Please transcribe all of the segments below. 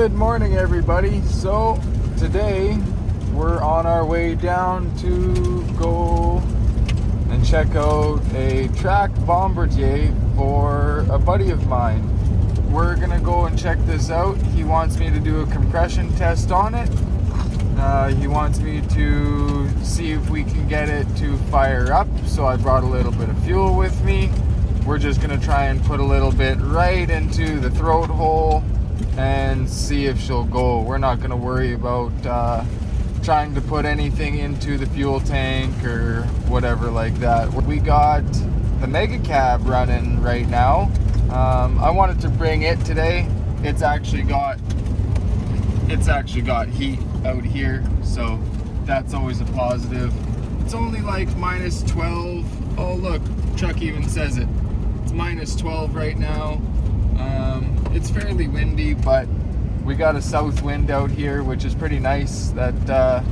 Good morning, everybody. So today we're on our way down to go and check out a track bombardier for a buddy of mine. We're gonna go and check this out. He wants me to do a compression test on it. He wants me to see if we can get it to fire up, so I brought a little bit of fuel with me. We're just gonna try and put a little bit right into the throat hole and see if she'll go. We're not gonna worry about trying to put anything into the fuel tank or whatever like that. We got the mega cab running right now. I wanted to bring it today. It's actually got heat out here, so that's always a positive. It's only like minus 12. Oh look, Chuck even says it. It's minus 12 right now. It's fairly windy, but we got a south wind out here, which is pretty nice. That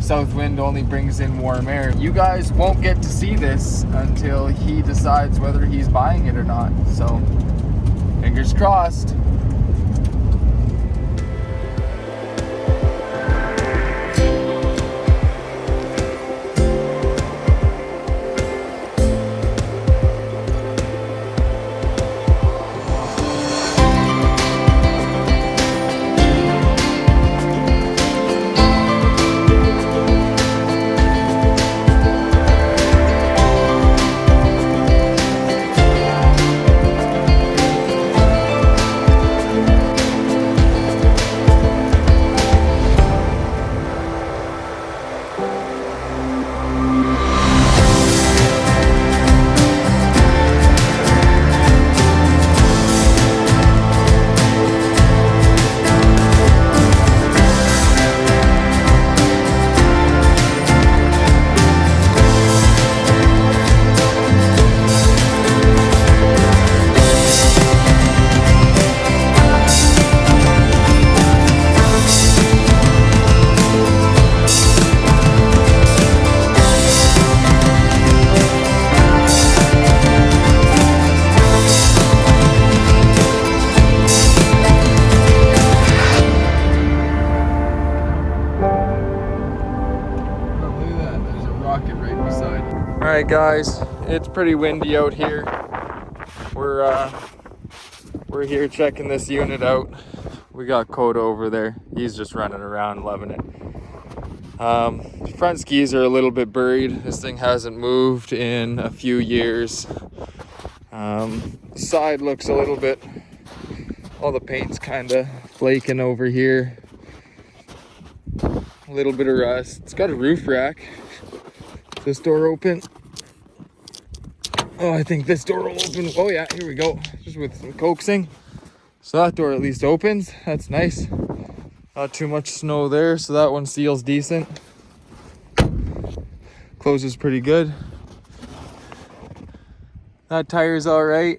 south wind only brings in warm air. You guys won't get to see this until he decides whether he's buying it or not. So, fingers crossed. Alright guys, it's pretty windy out here. We're here checking this unit out. We got Coda over there. He's just running around loving it. Front skis are a little bit buried. This thing hasn't moved in a few years. Side looks a little bit, all the paint's kind of flaking over here. A little bit of rust. It's got a roof rack. This door open. Oh, I think this door will open. Oh yeah, here we go. Just with some coaxing. So that door at least opens. That's nice. Not too much snow there, so that one seals decent. Closes pretty good. That tire's all right.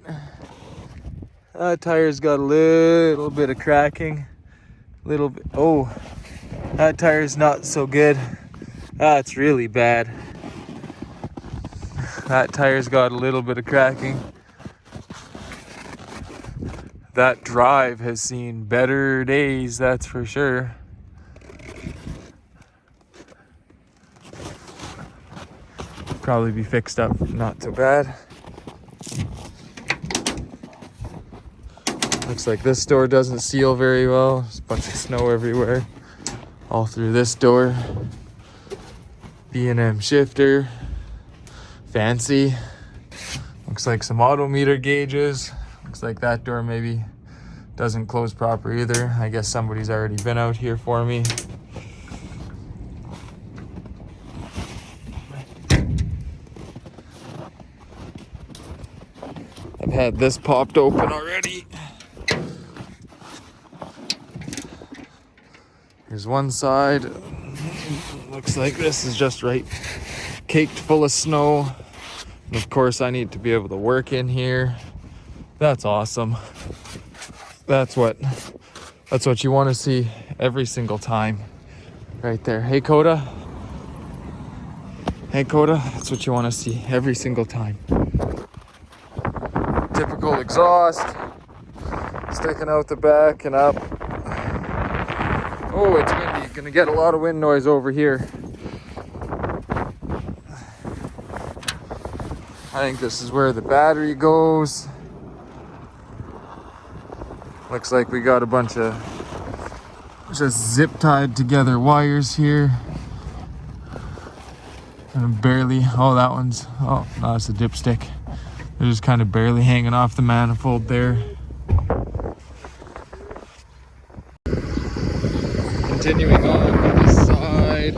That tire's got a little bit of cracking. Little bit. Oh, that tire's not so good. That's really bad. That tire's got a little bit of cracking. That drive has seen better days, that's for sure. Probably be fixed up, not so bad. Looks like this door doesn't seal very well. There's a bunch of snow everywhere. All through this door. B&M shifter. Fancy. Looks like some odometer gauges. Looks like that door maybe doesn't close proper either. I guess somebody's already been out here for me. I've had this popped open already. Here's one side. Looks like this is just right caked full of snow. And of course I need to be able to work in here. That's awesome. That's what you want to see every single time. Right there. Hey Coda. Hey Coda, that's what you want to see every single time. Typical exhaust sticking out the back and up. gonna get a lot of wind noise over here. I think this is where the battery goes. Looks like we got a bunch of just zip tied together wires here. And barely, oh, that one's, oh, no, it's a dipstick. They're just kind of barely hanging off the manifold there. Continuing on to this side.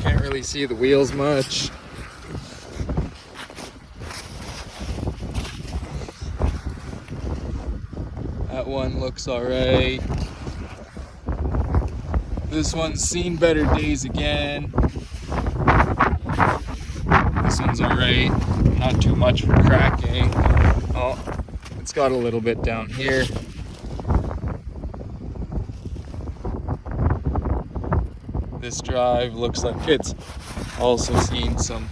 Can't really see the wheels much. That one looks all right. This one's seen better days again. This one's all right. Not too much for cracking. Oh, it's got a little bit down here. This drive looks like it's also seen some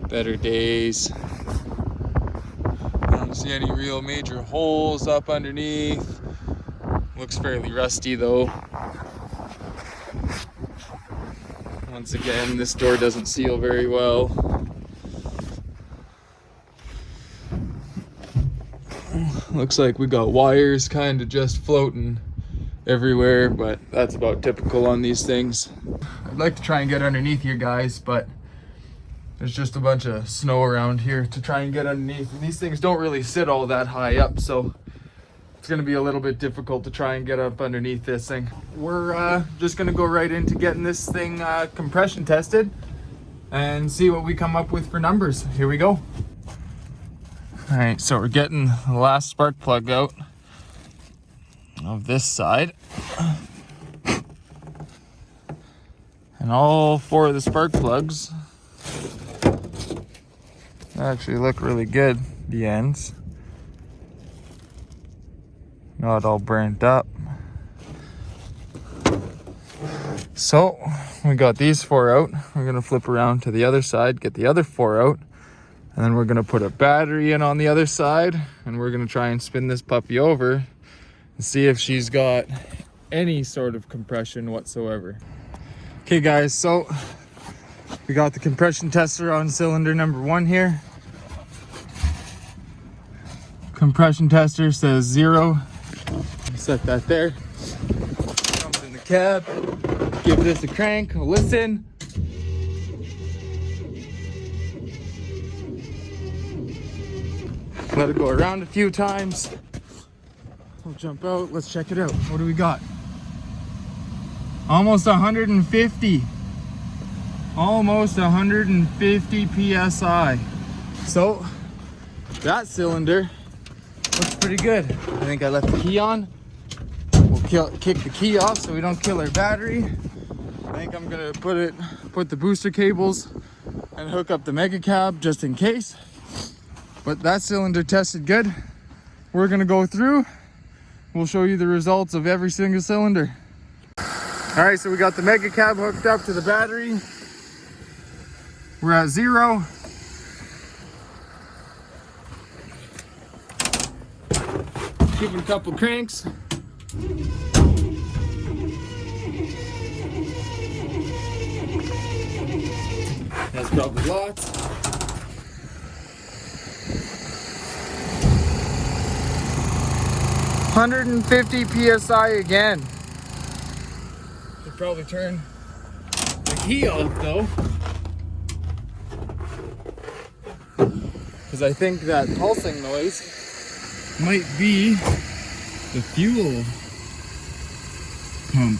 better days. I don't see any real major holes up underneath. Looks fairly rusty though. Once again, this door doesn't seal very well. Looks like we got wires kind of just floating everywhere, but that's about typical on these things. I'd like to try and get underneath here, guys, but there's just a bunch of snow around here to try and get underneath. And these things don't really sit all that high up, so it's gonna be a little bit difficult to try and get up underneath this thing. We're just gonna go right into getting this thing compression tested and see what we come up with for numbers. Here we go. All right, so we're getting the last spark plug out of this side. And all four of the spark plugs actually look really good, the ends. Not all burnt up. So we got these four out. We're gonna flip around to the other side, get the other four out, and then we're gonna put a battery in on the other side, and we're gonna try and spin this puppy over and see if she's got any sort of compression whatsoever. Okay guys, so we got the compression tester on cylinder number 1 here. Compression tester says 0. Set that there. Jump in the cab. Give this a crank. Listen. Let it go around a few times. We'll jump out. Let's check it out. What do we got? Almost 150. Almost 150 PSI. So that cylinder looks pretty good. I think I left the key on. We'll kick the key off so we don't kill our battery. I think I'm gonna put the booster cables and hook up the mega cab just in case. But that cylinder tested good. We're gonna go through. We'll show you the results of every single cylinder. All right, so we got the mega cab hooked up to the battery. We're at 0. Give it a couple cranks. That's probably lots. $150 PSI again. Should probably turn the key off though, because I think that pulsing noise might be the fuel pump.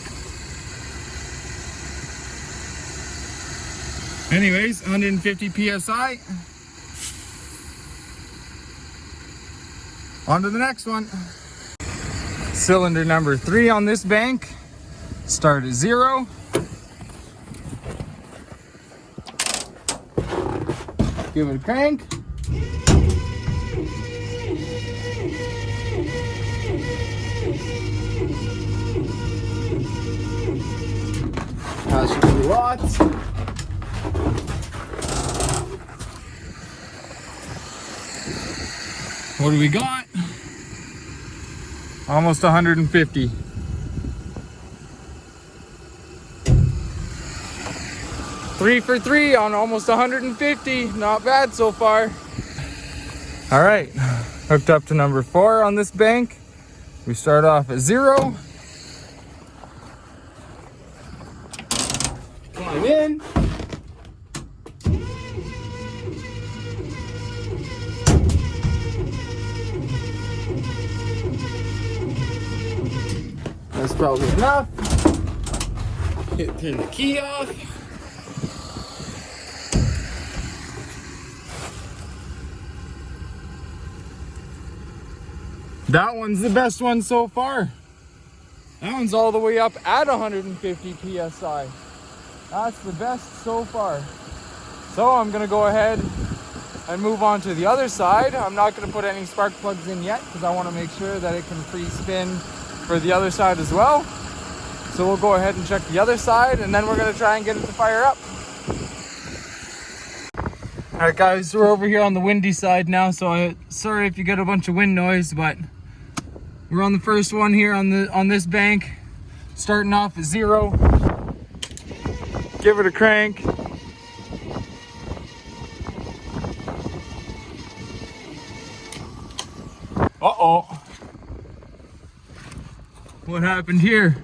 Anyways, 150 PSI. On to the next one. Cylinder number 3 on this bank. Start at 0. Give it a crank. That should be lots. What do we got? Almost 150. 3 for 3 on almost 150. Not bad so far. All right, hooked up to number 4 on this bank. We start off at 0. Climb in. That's probably enough. Turn the key off. That one's the best one so far. That one's all the way up at 150 PSI. That's the best so far. So I'm gonna go ahead and move on to the other side. I'm not gonna put any spark plugs in yet because I wanna make sure that it can free spin for the other side as well. So we'll go ahead and check the other side and then we're gonna try and get it to fire up. All right guys, we're over here on the windy side now, so sorry if you get a bunch of wind noise, but we're on the first one here on this bank, starting off at 0. Give it a crank. Uh-oh. What happened here?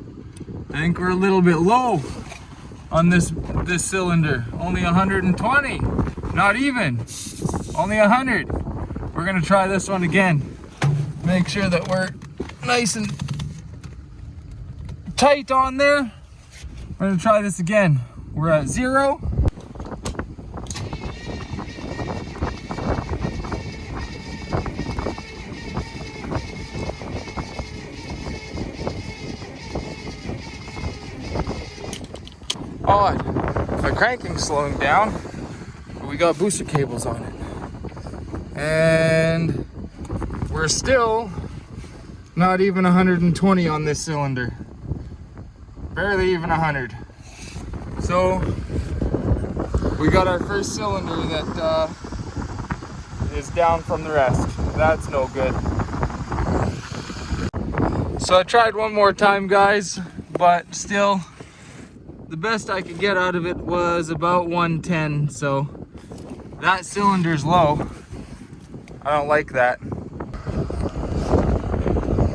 I think we're a little bit low on this cylinder. Only 120. Not even. Only 100. We're gonna try this one again. Make sure that we're nice and tight on there. We're gonna try this again. We're at 0. Odd. My cranking's slowing down, but we got booster cables on it. And we're still not even 120 on this cylinder. Barely even 100. So we got our first cylinder that is down from the rest. That's no good. So I tried one more time, guys, but still the best I could get out of it was about 110. So that cylinder's low. I don't like that.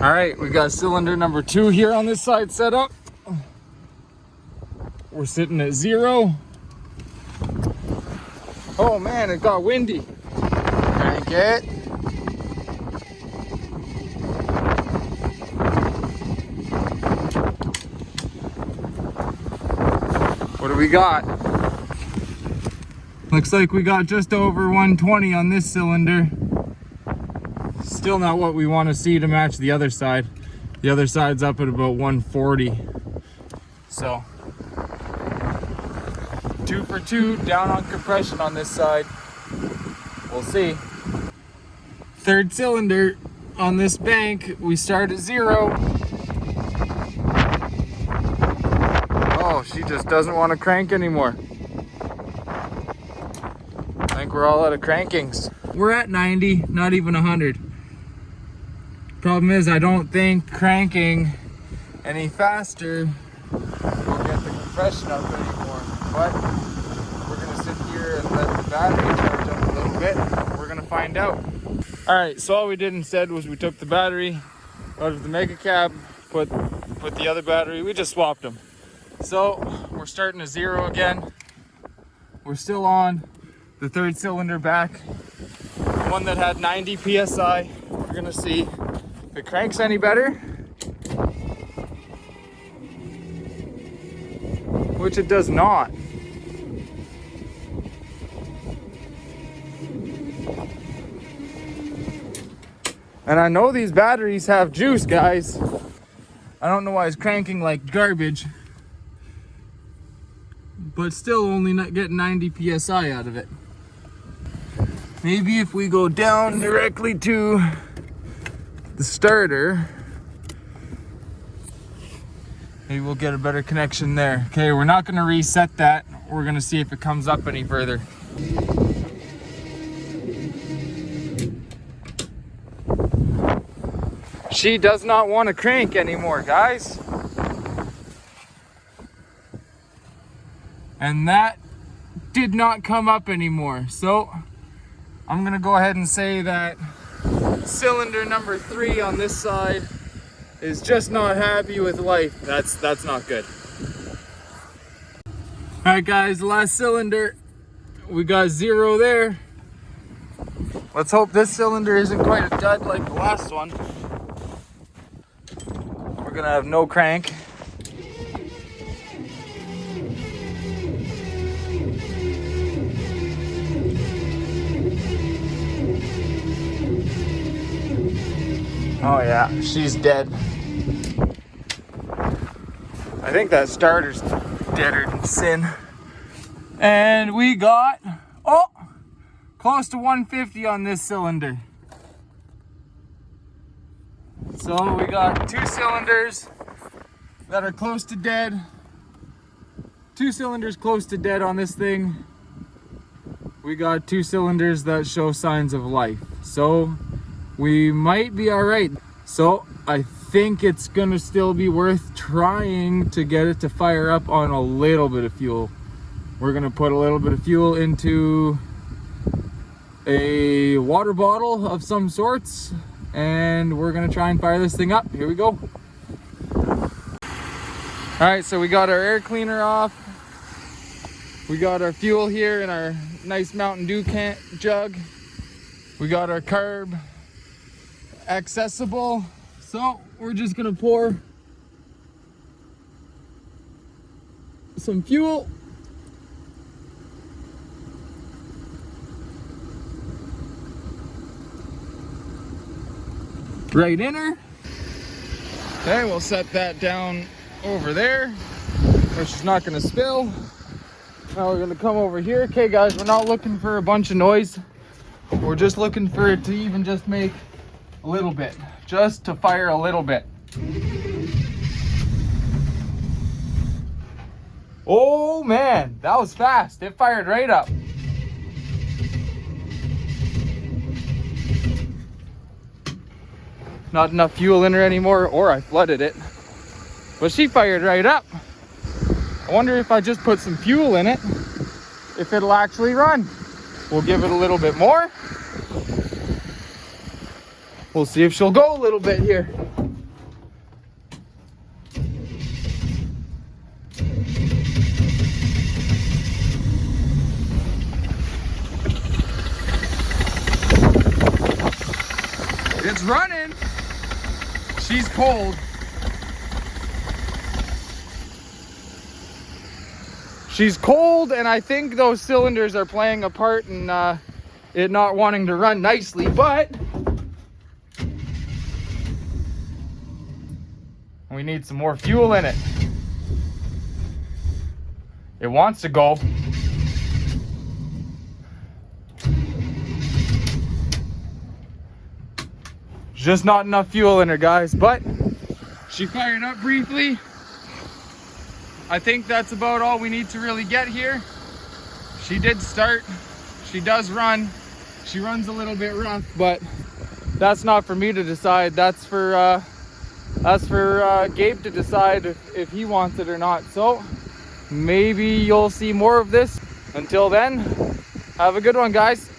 All right, we got cylinder number 2 here on this side set up. We're sitting at 0. Oh man, it got windy. Crank it. What do we got? Looks like we got just over 120 on this cylinder. Still not what we want to see to match the other side. The other side's up at about 140. So 2 for 2 down on compression on this side. We'll see. Third cylinder on this bank. We start at 0. Oh, she just doesn't want to crank anymore. I think we're all out of crankings. We're at 90, not even 100. Problem is, I don't think cranking any faster will get the compression up anymore. But we're gonna sit here and let the battery charge up a little bit. We're gonna find out. All right, so all we did instead was we took the battery out of the mega cab, put the other battery, we just swapped them. So we're starting at 0 again. We're still on the third cylinder back, the one that had 90 PSI. We're gonna see if it cranks any better, which it does not. And I know these batteries have juice, guys. I don't know why it's cranking like garbage, but still only not getting 90 PSI out of it. Maybe if we go down directly to the starter, maybe we'll get a better connection there. Okay, we're not gonna reset that. We're gonna see if it comes up any further. She does not want to crank anymore, guys. And that did not come up anymore. So I'm gonna go ahead and say that cylinder number 3 on this side is just not happy with life. That's not good. All right guys, last cylinder, we got 0 there. Let's hope this cylinder isn't quite a dud like the last one. We're gonna have no crank. Oh yeah, she's dead. I think that starter's deader than sin. And we got, oh, close to 150 on this cylinder. So we got 2 cylinders that are close to dead. 2 cylinders close to dead on this thing. We got 2 cylinders that show signs of life. So we might be all right. So I think it's gonna still be worth trying to get it to fire up on a little bit of fuel. We're gonna put a little bit of fuel into a water bottle of some sorts, and we're gonna try and fire this thing up. Here we go. All right, so we got our air cleaner off. We got our fuel here in our nice Mountain Dew jug. We got our carb accessible. So we're just gonna pour some fuel. Right in her. Okay, we'll set that down over there where she's not gonna spill. Now we're gonna come over here. Okay guys, we're not looking for a bunch of noise. We're just looking for it to even just make a little bit, just to fire a little bit. Oh man, that was fast. It fired right up. Not enough fuel in her anymore, or I flooded it. But she fired right up. I wonder if I just put some fuel in it, if it'll actually run. We'll give it a little bit more. We'll see if she'll go a little bit here. It's running. She's cold. She's cold, and I think those cylinders are playing a part in it not wanting to run nicely, but we need some more fuel in it. It wants to go. Just not enough fuel in her, guys, but she fired up briefly. I think that's about all we need to really get here. She did start. She does run. She runs a little bit rough, but that's not for me to decide. That's for Gabe to decide if he wants it or not. So maybe you'll see more of this. Until then, have a good one, guys.